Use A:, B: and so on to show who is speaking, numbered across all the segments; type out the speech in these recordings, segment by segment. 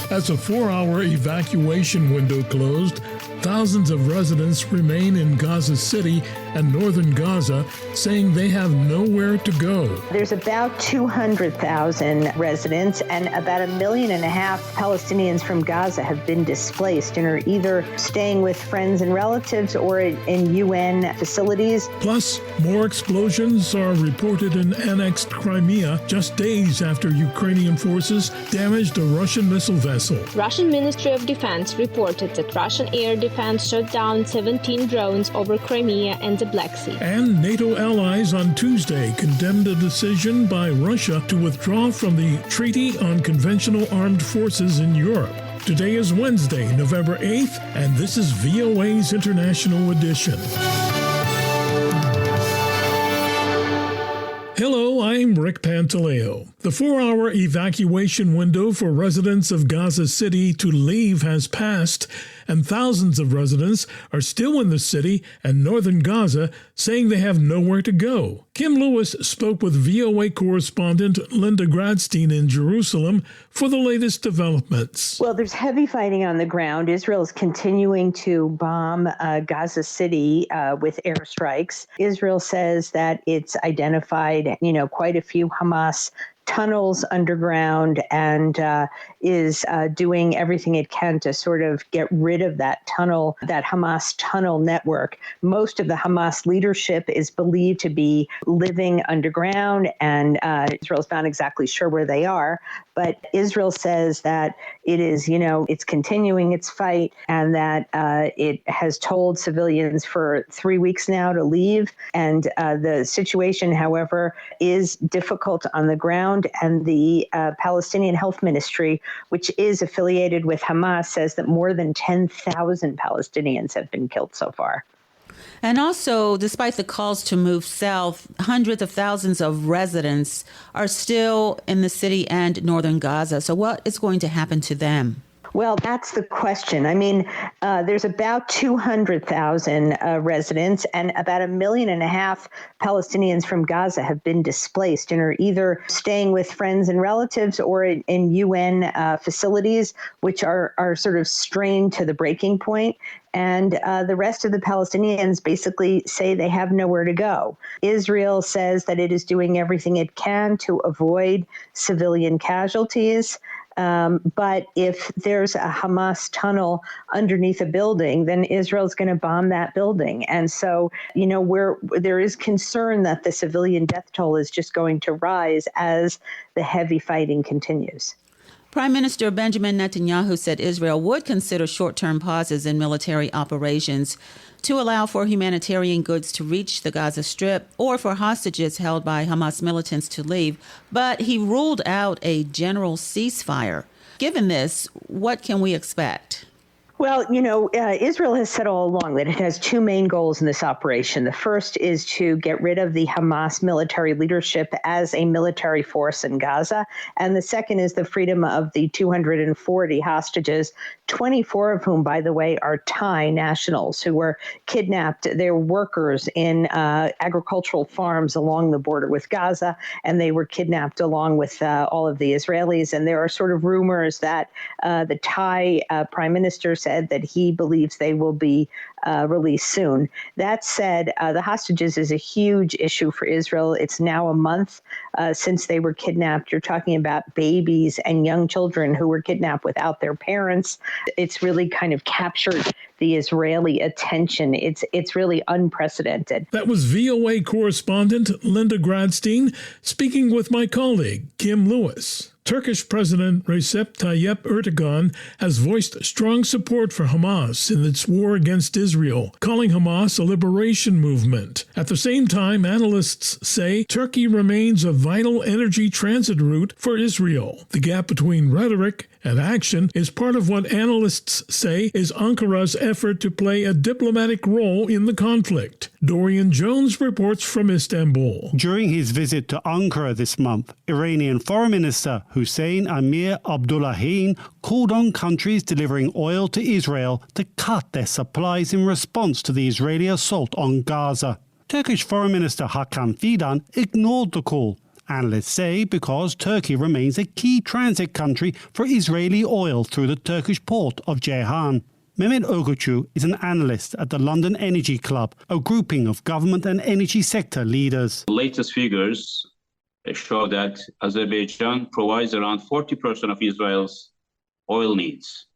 A: As a 4-hour evacuation window closed, thousands of residents remain in Gaza City and northern Gaza, saying they have nowhere to go.
B: There's about 200,000 residents, and about 1.5 million Palestinians from Gaza have been displaced and are either staying with friends and relatives or in UN facilities.
A: Plus, more explosions are reported in annexed Crimea just days after Ukrainian forces damaged a Russian missile vessel.
C: Russian Ministry of Defense reported that Russian air defense shot down 17 drones over Crimea and the Black Sea.
A: And NATO allies on Tuesday condemned a decision by Russia to withdraw from the Treaty on Conventional Armed Forces in Europe. Today is Wednesday, November 8th, and this is VOA's International Edition. Hello, I'm Rick Pantaleo. The 4-hour evacuation window for residents of Gaza City to leave has passed, and thousands of residents are still in the city and northern Gaza, saying they have nowhere to go. Kim Lewis spoke with VOA correspondent Linda Gradstein in Jerusalem for the latest developments.
B: Well, there's heavy fighting on the ground. Israel is continuing to bomb Gaza City with airstrikes. Israel says that it's identified, quite a few Hamas tunnels underground and is doing everything it can to sort of get rid of that Hamas tunnel network. Most of the Hamas leadership is believed to be living underground, and Israel's not exactly sure where they are. But Israel says that it is, it's continuing its fight, and that it has told civilians for 3 weeks now to leave. And the situation, however, is difficult on the ground. And the Palestinian Health Ministry, which is affiliated with Hamas, says that more than 10,000 Palestinians have been killed so far.
D: And also, despite the calls to move south, hundreds of thousands of residents are still in the city and northern Gaza. So what is going to happen to them?
B: Well, that's the question. I mean, there's about 200,000 residents, and about 1.5 million Palestinians from Gaza have been displaced and are either staying with friends and relatives or in UN facilities, which are sort of strained to the breaking point. And the rest of the Palestinians basically say they have nowhere to go. Israel says that it is doing everything it can to avoid civilian casualties. But if there's a Hamas tunnel underneath a building, then Israel's going to bomb that building. And so, there is concern that the civilian death toll is just going to rise as the heavy fighting continues.
D: Prime Minister Benjamin Netanyahu said Israel would consider short-term pauses in military operations to allow for humanitarian goods to reach the Gaza Strip or for hostages held by Hamas militants to leave. But he ruled out a general ceasefire. Given this, what can we expect?
B: Well, Israel has said all along that it has two main goals in this operation. The first is to get rid of the Hamas military leadership as a military force in Gaza. And the second is the freedom of the 240 hostages, 24 of whom, by the way, are Thai nationals who were kidnapped. They're workers in agricultural farms along the border with Gaza, and they were kidnapped along with all of the Israelis. And there are sort of rumors that the Thai prime minister said that he believes they will be released soon. That said, the hostages is a huge issue for Israel. It's now a month since they were kidnapped. You're talking about babies and young children who were kidnapped without their parents. It's really kind of captured the Israeli attention. It's really unprecedented.
A: That was VOA correspondent Linda Gradstein speaking with my colleague, Kim Lewis. Turkish President Recep Tayyip Erdogan has voiced strong support for Hamas in its war against Israel, calling Hamas a liberation movement. At the same time, analysts say Turkey remains a vital energy transit route for Israel. The gap between rhetoric and action is part of what analysts say is Ankara's effort to play a diplomatic role in the conflict. Dorian Jones reports from Istanbul.
E: During his visit to Ankara this month, Iranian Foreign Minister Hussein Amir Abdullahian called on countries delivering oil to Israel to cut their supplies in response to the Israeli assault on Gaza. Turkish Foreign Minister Hakan Fidan ignored the call, Analysts say because Turkey remains a key transit country for Israeli oil through the Turkish port of Ceyhan. Mehmet Ogucu is an analyst at the London Energy Club, a grouping of government and energy sector leaders.
F: The latest figures show that Azerbaijan provides around 40% of Israel's oil needs.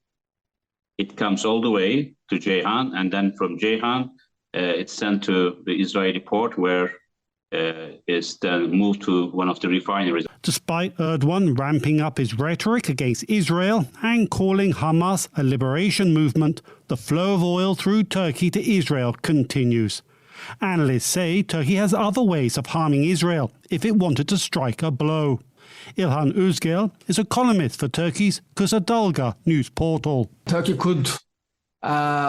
F: It comes all the way to Ceyhan, and then from Ceyhan, it's sent to the Israeli port where it's then moved to one of the refineries.
E: Despite Erdogan ramping up his rhetoric against Israel and calling Hamas a liberation movement, the flow of oil through Turkey to Israel continues. Analysts say Turkey has other ways of harming Israel if it wanted to strike a blow. İlhan Özgel is a columnist for Turkey's Kısa Dalga news portal.
G: Turkey could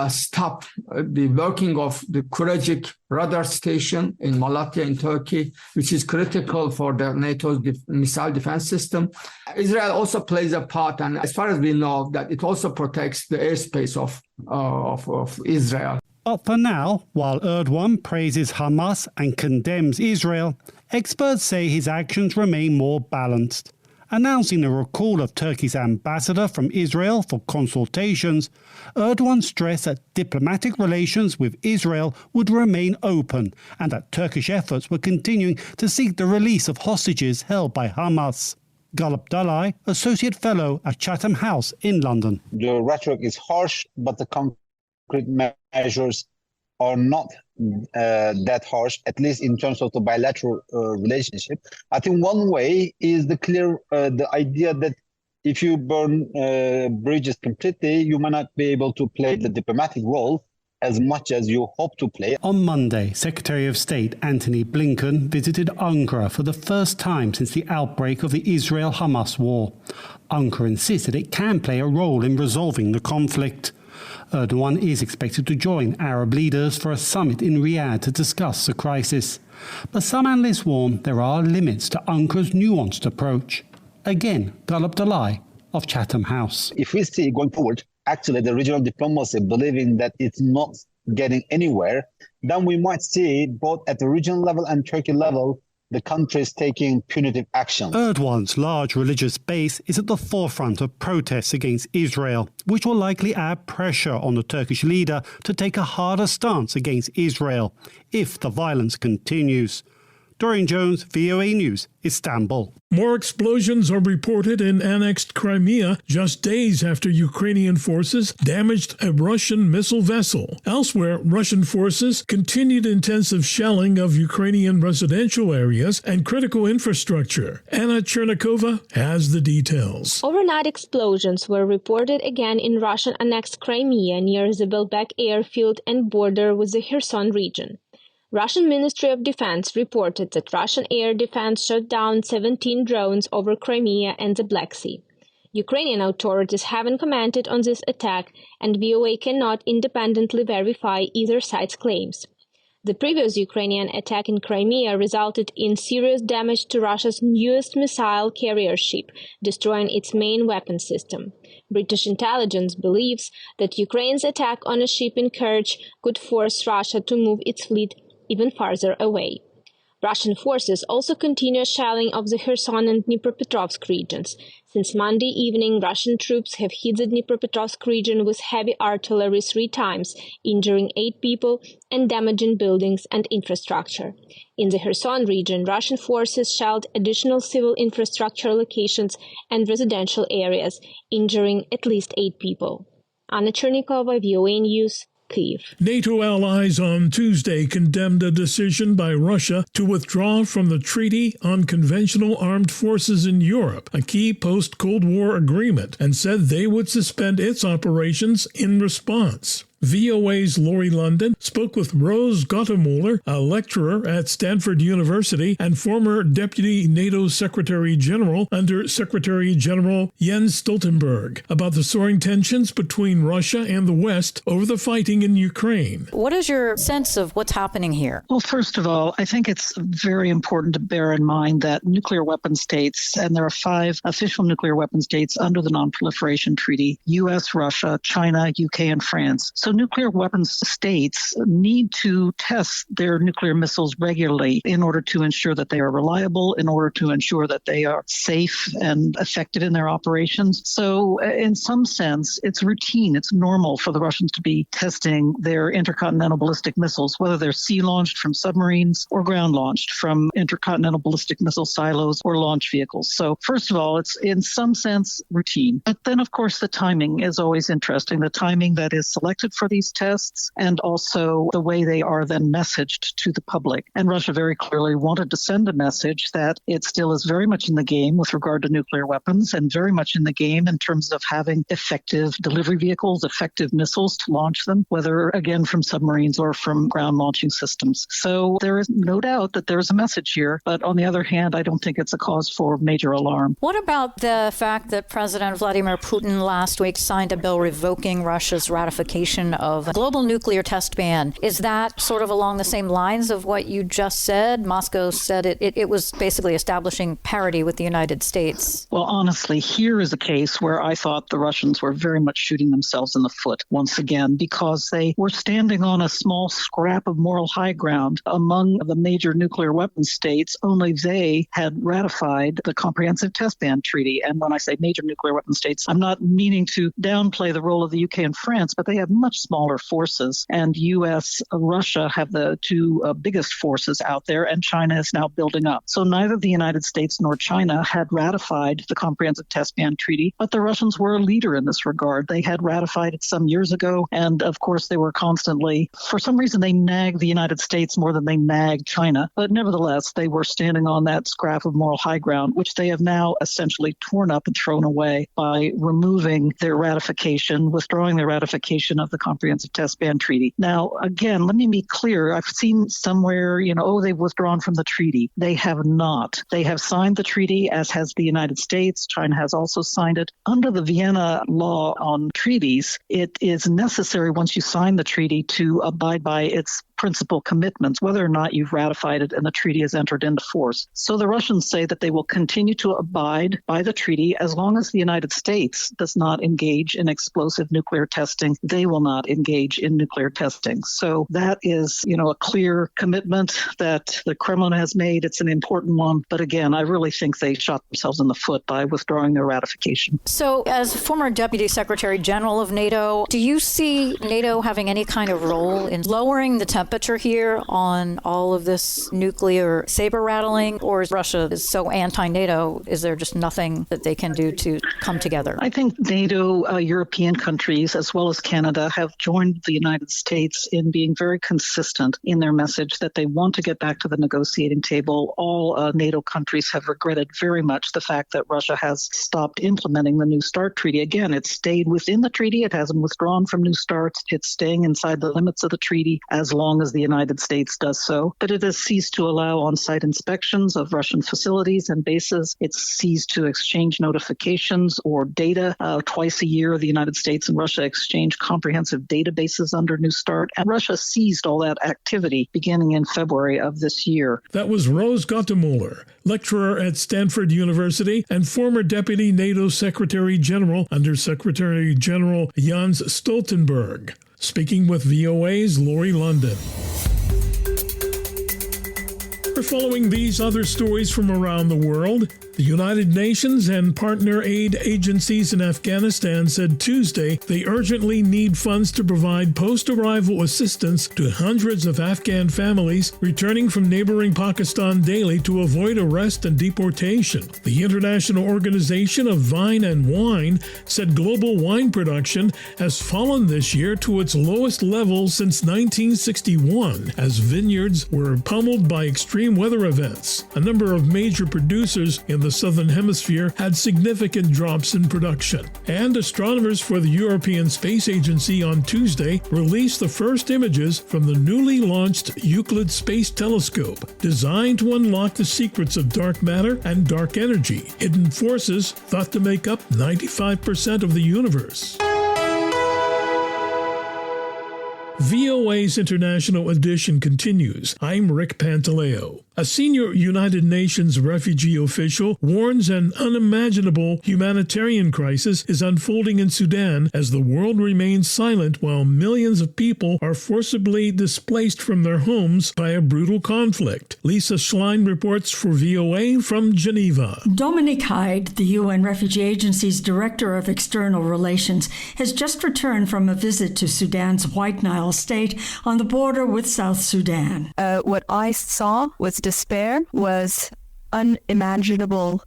G: stop the working of the Kurajik radar station in Malatya in Turkey, which is critical for the NATO's missile defense system. Israel also plays a part, and as far as we know, that it also protects the airspace of Israel.
E: But for now, while Erdogan praises Hamas and condemns Israel, experts say his actions remain more balanced. Announcing the recall of Turkey's ambassador from Israel for consultations, Erdogan stressed that diplomatic relations with Israel would remain open and that Turkish efforts were continuing to seek the release of hostages held by Hamas. Galip Dalai, Associate Fellow at Chatham House in London.
H: The rhetoric is harsh, but the concrete measures are not that harsh, at least in terms of the bilateral relationship. I think one way is the idea that if you burn bridges completely, you might not be able to play the diplomatic role as much as you hope to play.
E: On Monday, Secretary of State Antony Blinken visited Ankara for the first time since the outbreak of the Israel-Hamas war. Ankara insisted it can play a role in resolving the conflict. Erdogan is expected to join Arab leaders for a summit in Riyadh to discuss the crisis. But some analysts warn there are limits to Ankara's nuanced approach. Again, Galip Dalai of Chatham House.
H: If we see going forward, actually the regional diplomacy believing that it's not getting anywhere, then we might see both at the regional level and Turkey level the countries taking punitive action.
E: Erdogan's large religious base is at the forefront of protests against Israel, which will likely add pressure on the Turkish leader to take a harder stance against Israel if the violence continues. Dorian Jones, VOA News, Istanbul.
A: More explosions are reported in annexed Crimea just days after Ukrainian forces damaged a Russian missile vessel. Elsewhere, Russian forces continued intensive shelling of Ukrainian residential areas and critical infrastructure. Anna Chernikova has the details.
C: Overnight explosions were reported again in Russian-annexed Crimea near Zibelbek airfield and border with the Kherson region. Russian Ministry of Defense reported that Russian air defense shot down 17 drones over Crimea and the Black Sea. Ukrainian authorities haven't commented on this attack, and VOA cannot independently verify either side's claims. The previous Ukrainian attack in Crimea resulted in serious damage to Russia's newest missile carrier ship, destroying its main weapon system. British intelligence believes that Ukraine's attack on a ship in Kerch could force Russia to move its fleet even farther away. Russian forces also continue shelling of the Kherson and Dnipropetrovsk regions. Since Monday evening, Russian troops have hit the Dnipropetrovsk region with heavy artillery 3 times, injuring 8 people and damaging buildings and infrastructure. In the Kherson region, Russian forces shelled additional civil infrastructure locations and residential areas, injuring at least 8 people. Anna Chernikova, VOA News, Kyiv.
A: NATO allies on Tuesday condemned a decision by Russia to withdraw from the Treaty on Conventional Armed Forces in Europe, a key post-Cold War agreement, and said they would suspend its operations in response. VOA's Laurie London spoke with Rose Gottemoeller, a lecturer at Stanford University and former Deputy NATO Secretary General under Secretary General Jens Stoltenberg, about the soaring tensions between Russia and the West over the fighting in Ukraine.
I: What is your sense of what's happening here?
J: Well, first of all, I think it's very important to bear in mind that nuclear weapon states, and there are 5 official nuclear weapon states under the Non-Proliferation Treaty, U.S., Russia, China, UK, and France. So So nuclear weapons states need to test their nuclear missiles regularly in order to ensure that they are reliable, in order to ensure that they are safe and effective in their operations. So in some sense, it's routine. It's normal for the Russians to be testing their intercontinental ballistic missiles, whether they're sea-launched from submarines or ground-launched from intercontinental ballistic missile silos or launch vehicles. So first of all, it's in some sense routine. But then, of course, the timing is always interesting. The timing that is selected for these tests and also the way they are then messaged to the public. And Russia very clearly wanted to send a message that it still is very much in the game with regard to nuclear weapons and very much in the game in terms of having effective delivery vehicles, effective missiles to launch them, whether, again, from submarines or from ground launching systems. So there is no doubt that there's a message here. But on the other hand, I don't think it's a cause for major alarm.
I: What about the fact that President Vladimir Putin last week signed a bill revoking Russia's ratification of a global nuclear test ban? Is that sort of along the same lines of what you just said? Moscow said it was basically establishing parity with the United States.
J: Well, honestly, here is a case where I thought the Russians were very much shooting themselves in the foot once again, because they were standing on a small scrap of moral high ground among the major nuclear weapons states. Only they had ratified the Comprehensive Test Ban Treaty. And when I say major nuclear weapon states, I'm not meaning to downplay the role of the UK and France, but they have much smaller forces. And US, Russia have the two biggest forces out there, and China is now building up. So neither the United States nor China had ratified the Comprehensive Test Ban Treaty, but the Russians were a leader in this regard. They had ratified it some years ago, and of course they were constantly, for some reason, they nagged the United States more than they nagged China. But nevertheless, they were standing on that scrap of moral high ground, which they have now essentially torn up and thrown away by removing their ratification, withdrawing their ratification of the Comprehensive Test Ban Treaty. Now, again, let me be clear. I've seen somewhere, they've withdrawn from the treaty. They have not. They have signed the treaty, as has the United States. China has also signed it. Under the Vienna law on treaties, it is necessary once you sign the treaty to abide by its principal commitments, whether or not you've ratified it and the treaty has entered into force. So the Russians say that they will continue to abide by the treaty as long as the United States does not engage in explosive nuclear testing. They will not engage in nuclear testing. So that is, a clear commitment that the Kremlin has made. It's an important one. But again, I really think they shot themselves in the foot by withdrawing their ratification.
I: So as former Deputy Secretary General of NATO, do you see NATO having any kind of role in lowering the temperature here on all of this nuclear saber rattling, or is Russia so anti-NATO, is there just nothing that they can do to come together?
J: I think NATO, European countries, as well as Canada, have joined the United States in being very consistent in their message that they want to get back to the negotiating table. All NATO countries have regretted very much the fact that Russia has stopped implementing the New START treaty. Again, it's stayed within the treaty. It hasn't withdrawn from New START. It's staying inside the limits of the treaty as long as the United States does so. But it has ceased to allow on-site inspections of Russian facilities and bases. It's ceased to exchange notifications or data. Twice a year, the United States and Russia exchange comprehensive databases under New START. And Russia seized all that activity beginning in February of this year.
A: That was Rose Gottemuller, lecturer at Stanford University and former Deputy NATO Secretary General under Secretary General Jens Stoltenberg, speaking with VOA's Lori London. We're following these other stories from around the world. The United Nations and partner aid agencies in Afghanistan said Tuesday they urgently need funds to provide post-arrival assistance to hundreds of Afghan families returning from neighboring Pakistan daily to avoid arrest and deportation. The International Organization of Vine and Wine said global wine production has fallen this year to its lowest level since 1961 as vineyards were pummeled by extreme weather events. A number of major producers in the Southern Hemisphere had significant drops in production. And astronomers for the European Space Agency on Tuesday released the first images from the newly launched Euclid Space Telescope, designed to unlock the secrets of dark matter and dark energy, hidden forces thought to make up 95% of the universe. VOA's International Edition continues. I'm Rick Pantaleo. A senior United Nations refugee official warns an unimaginable humanitarian crisis is unfolding in Sudan as the world remains silent while millions of people are forcibly displaced from their homes by a brutal conflict. Lisa Schlein reports for VOA from Geneva.
K: Dominic Hyde, the UN Refugee Agency's Director of External Relations, has just returned from a visit to Sudan's White Nile state on the border with South Sudan.
L: What I saw was despair, was unimaginable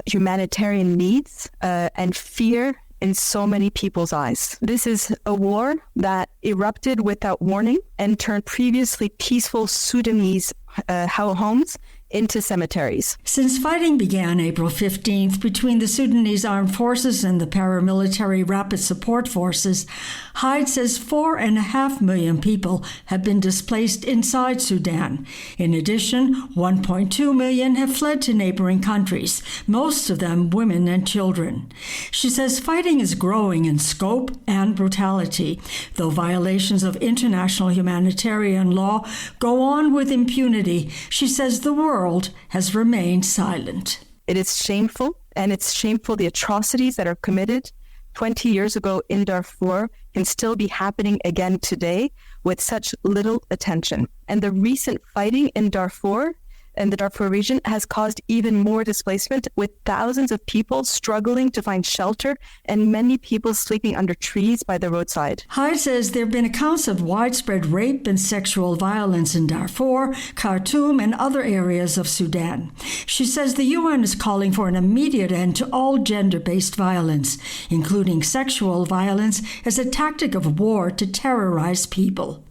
L: humanitarian needs and fear in so many people's eyes. This is a war that erupted without warning and turned previously peaceful Sudanese homes into cemeteries.
K: Since fighting began April 15th between the Sudanese Armed Forces and the paramilitary Rapid Support Forces, Hyde says 4.5 million people have been displaced inside Sudan. In addition, 1.2 million have fled to neighboring countries, most of them women and children. She says fighting is growing in scope and brutality, though violations of international humanitarian law go on with impunity. She says the world has remained silent.
L: It is shameful, and it's shameful the atrocities that are committed 20 years ago in Darfur can still be happening again today with such little attention. And the recent fighting in Darfur and the Darfur region has caused even more displacement, with thousands of people struggling to find shelter and many people sleeping under trees by the roadside.
K: Hyde says there have been accounts of widespread rape and sexual violence in Darfur, Khartoum, and other areas of Sudan. She says the UN is calling for an immediate end to all gender-based violence, including sexual violence, as a tactic of war to terrorize people.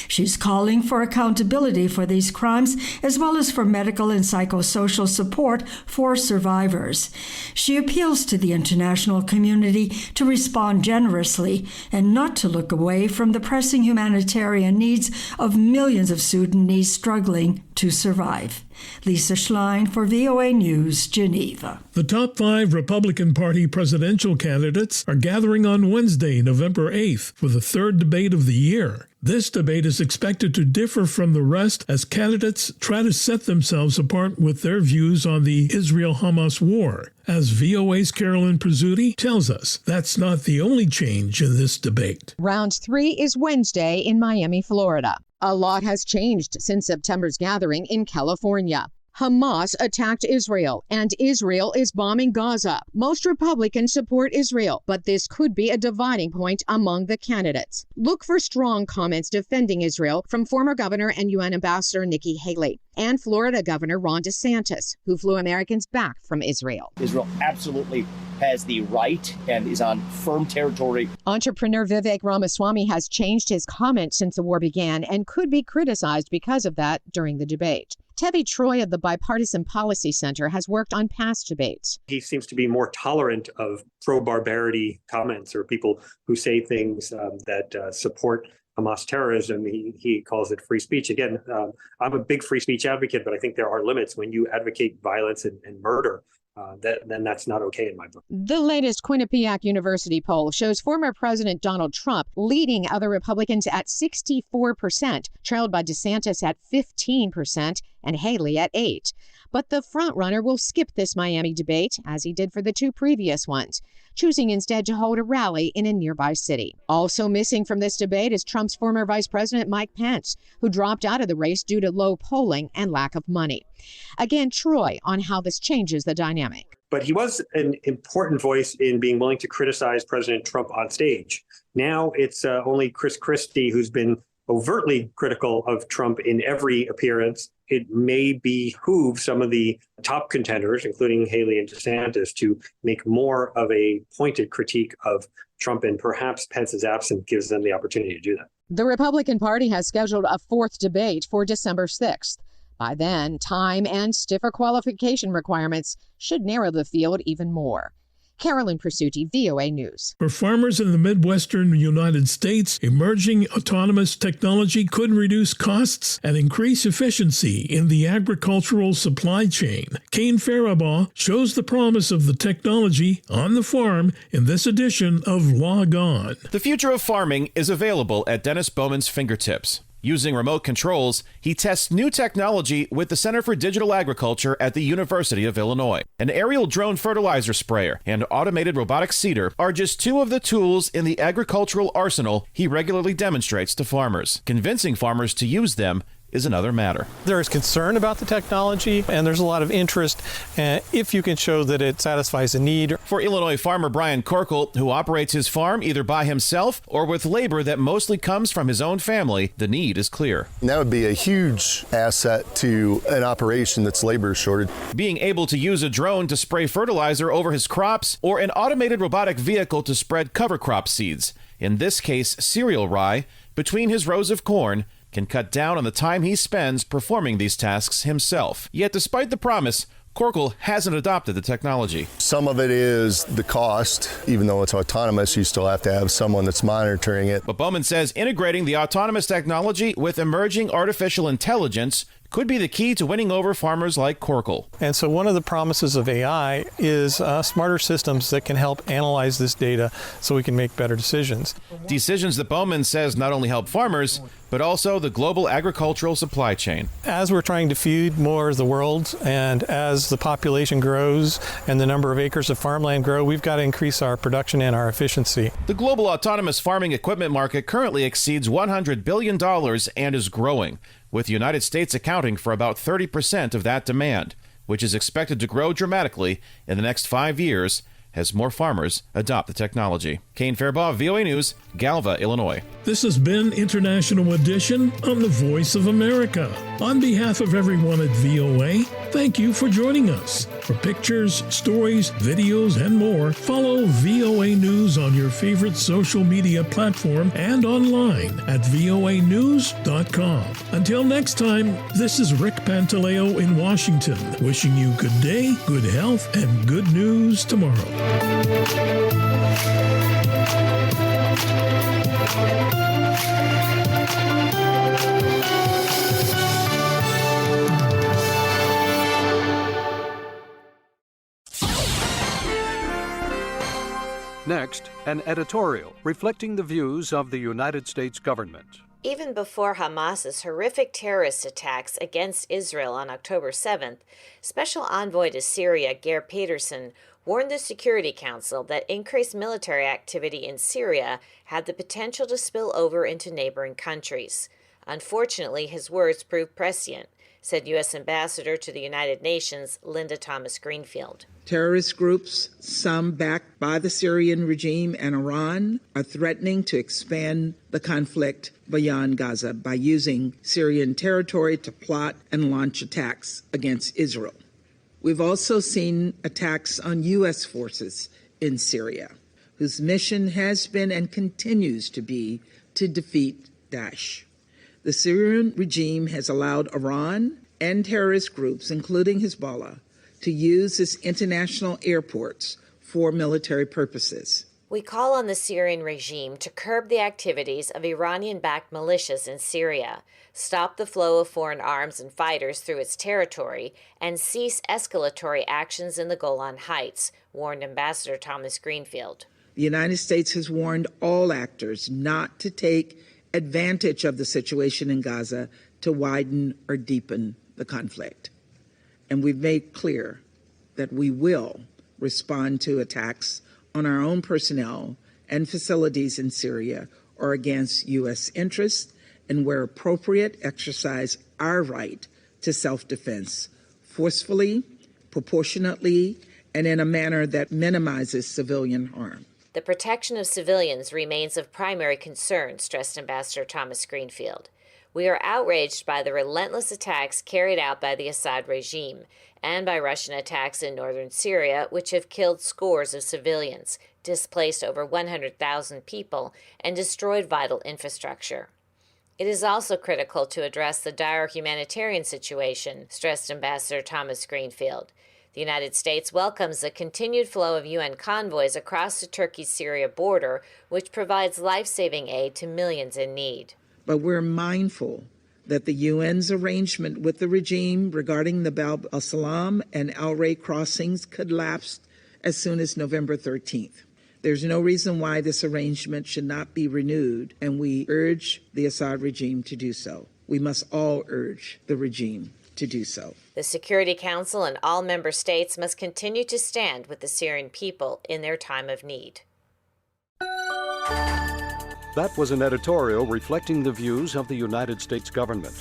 K: She's calling for accountability for these crimes, as well as for medical and psychosocial support for survivors. She appeals to the international community to respond generously and not to look away from the pressing humanitarian needs of millions of Sudanese struggling to survive. Lisa Schlein for VOA News, Geneva.
A: The top 5 Republican Party presidential candidates are gathering on Wednesday, November 8th, for the third debate of the year. This debate is expected to differ from the rest as candidates try to set themselves apart with their views on the Israel-Hamas war. As VOA's Carolyn Prizzuti tells us, that's not the only change in this debate.
M: Round 3 is Wednesday in Miami, Florida. A lot has changed since September's gathering in California. Hamas attacked Israel, and Israel is bombing Gaza. Most Republicans support Israel, but this could be a dividing point among the candidates. Look for strong comments defending Israel from former Governor and UN Ambassador Nikki Haley and Florida Governor Ron DeSantis, who flew Americans back from Israel.
N: Israel absolutely has the right and is on firm territory.
M: Entrepreneur Vivek Ramaswamy has changed his comments since the war began and could be criticized because of that during the debate. Tevi Troy of the Bipartisan Policy Center has worked on past debates.
O: He seems to be more tolerant of pro-barbarity comments or people who say things that support Hamas terrorism. He calls it free speech. Again, I'm a big free speech advocate, but I think there are limits when you advocate violence and murder. Then that's not okay in my book.
M: The latest Quinnipiac University poll shows former President Donald Trump leading other Republicans at 64%, trailed by DeSantis at 15% and Haley at 8%. But the frontrunner will skip this Miami debate, as he did for the 2 previous ones, choosing instead to hold a rally in a nearby city. Also missing from this debate is Trump's former Vice President Mike Pence, who dropped out of the race due to low polling and lack of money. Again, Troy on how this changes the dynamic.
O: But he was an important voice in being willing to criticize President Trump on stage. Now it's only Chris Christie who's been overtly critical of Trump in every appearance. It may behoove some of the top contenders, including Haley and DeSantis, to make more of a pointed critique of Trump, and perhaps Pence's absence gives them the opportunity to do that.
M: The Republican Party has scheduled a 4th debate for December 6th. By then, time and stiffer qualification requirements should narrow the field even more. Carolyn Presutti, VOA News.
A: For farmers in the Midwestern United States, emerging autonomous technology could reduce costs and increase efficiency in the agricultural supply chain. Kane Faribaugh shows the promise of the technology on the farm in this edition of Log On.
P: The future of farming is available at Dennis Bowman's fingertips. Using remote controls, he tests new technology with the Center for Digital Agriculture at the University of Illinois. An aerial drone fertilizer sprayer and automated robotic seeder are just two of the tools in the agricultural arsenal he regularly demonstrates to farmers. Convincing farmers to use them is another matter.
Q: There is concern about the technology, and there's a lot of interest if you can show that it satisfies a need.
P: For Illinois farmer Brian Corkle, who operates his farm either by himself or with labor that mostly comes from his own family, the need is clear.
R: And that would be a huge asset to an operation that's labor shortage.
P: Being able to use a drone to spray fertilizer over his crops or an automated robotic vehicle to spread cover crop seeds, in this case cereal rye, between his rows of corn, can cut down on the time he spends performing these tasks himself. Yet despite the promise, Corkle hasn't adopted the technology.
R: Some of it is the cost. Even though it's autonomous, you still have to have someone that's monitoring it.
P: But Bowman says integrating the autonomous technology with emerging artificial intelligence could be the key to winning over farmers like Corkle.
Q: And so one of the promises of AI is smarter systems that can help analyze this data so we can make better decisions.
P: Decisions that Bowman says not only help farmers, but also the global agricultural supply chain.
Q: As we're trying to feed more of the world, and as the population grows and the number of acres of farmland grow, we've got to increase our production and our efficiency.
P: The global autonomous farming equipment market currently exceeds $100 billion and is growing, with the United States accounting for about 30% of that demand, which is expected to grow dramatically in the next 5 years as more farmers adopt the technology. Kane Faribaugh, VOA News, Galva, Illinois.
A: This has been International Edition on the Voice of America. On behalf of everyone at VOA, thank you for joining us. For pictures, stories, videos, and more, follow VOA News on your favorite social media platform and online at voanews.com. Until next time, this is Rick Pantaleo in Washington, wishing you good day, good health, and good news tomorrow.
S: Next, an editorial reflecting the views of the United States government.
T: Even before Hamas's horrific terrorist attacks against Israel on October 7th, Special Envoy to Syria Geir Pedersen warned the Security Council that increased military activity in Syria had the potential to spill over into neighboring countries. Unfortunately, his words proved prescient, said U.S. Ambassador to the United Nations Linda Thomas-Greenfield.
U: Terrorist groups, some backed by the Syrian regime and Iran, are threatening to expand the conflict beyond Gaza by using Syrian territory to plot and launch attacks against Israel. We've also seen attacks on U.S. forces in Syria, whose mission has been and continues to be to defeat Daesh. The Syrian regime has allowed Iran and terrorist groups, including Hezbollah, to use its international airports for military purposes.
T: We call on the Syrian regime to curb the activities of Iranian-backed militias in Syria, stop the flow of foreign arms and fighters through its territory, and cease escalatory actions in the Golan Heights, warned Ambassador Thomas Greenfield.
U: The United States has warned all actors not to take advantage of the situation in Gaza to widen or deepen the conflict. And we've made clear that we will respond to attacks on our own personnel and facilities in Syria or against U.S. interests, and where appropriate, exercise our right to self-defense forcefully, proportionately, and in a manner that minimizes civilian harm.
T: The protection of civilians remains of primary concern, stressed Ambassador Thomas Greenfield. We are outraged by the relentless attacks carried out by the Assad regime and by Russian attacks in northern Syria, which have killed scores of civilians, displaced over 100,000 people, and destroyed vital infrastructure. It is also critical to address the dire humanitarian situation, stressed Ambassador Thomas Greenfield. The United States welcomes the continued flow of UN convoys across the Turkey-Syria border, which provides life-saving aid to millions in need.
U: But we're mindful that the UN's arrangement with the regime regarding the Bab al-Salam and Al-Ray crossings could lapse as soon as November 13th. There's no reason why this arrangement should not be renewed, and we urge the Assad regime to do so. We must all urge the regime to do so.
T: The Security Council and all member states must continue to stand with the Syrian people in their time of need.
S: That was an editorial reflecting the views of the United States government.